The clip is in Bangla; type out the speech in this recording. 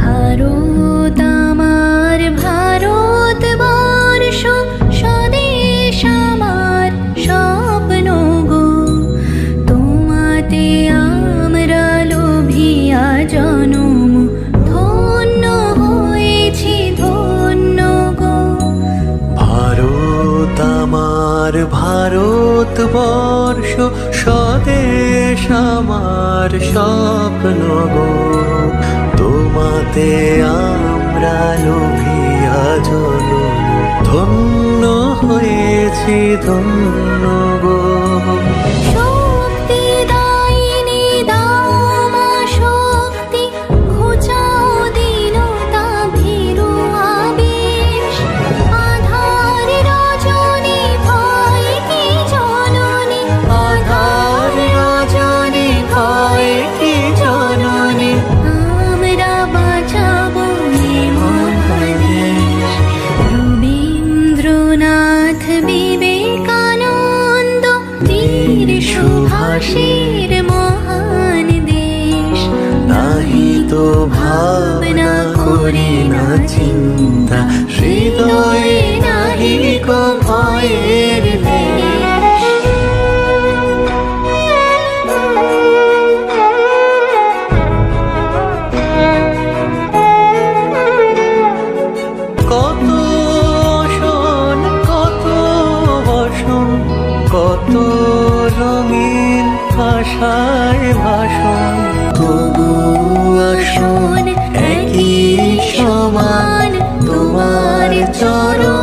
ভারত আমার ভারতবর্ষ, স্বদেশ আমার স্বপ্ন গো। তোমাতে আমরা লোভিয়া জনম, ধন্য হয়েছি ধন্য গো। ভারত আমার ভারতবর্ষ, স্বদেশ আমার স্বপ্ন গো। তোমাতে আমরা লোভিয়া জনম, ধন্য হয়েছি ধন্য গো। শক্তি দায়িনী দাও মা শক্তি, ঘুচাও দীনতা ভীরু আবেশ। আধার রজনী ভয় কি জননী, আধার রজনী ভয় কি জননী, আমরা বাঁচাবো এ মহাদেশ। রবীন্দ্রনাথ বিবেকানন্দ বীর সুভাষের মহান দেশ। নাহি তো ভাবনা করি না চিন্তা, হৃদয়ে নাহি কো ভয়ের লেশ। কত শোন কত বসন, কত রঙিন ভাষায় ভাষণ, তবু আসন একই সমান তোমার চরণ।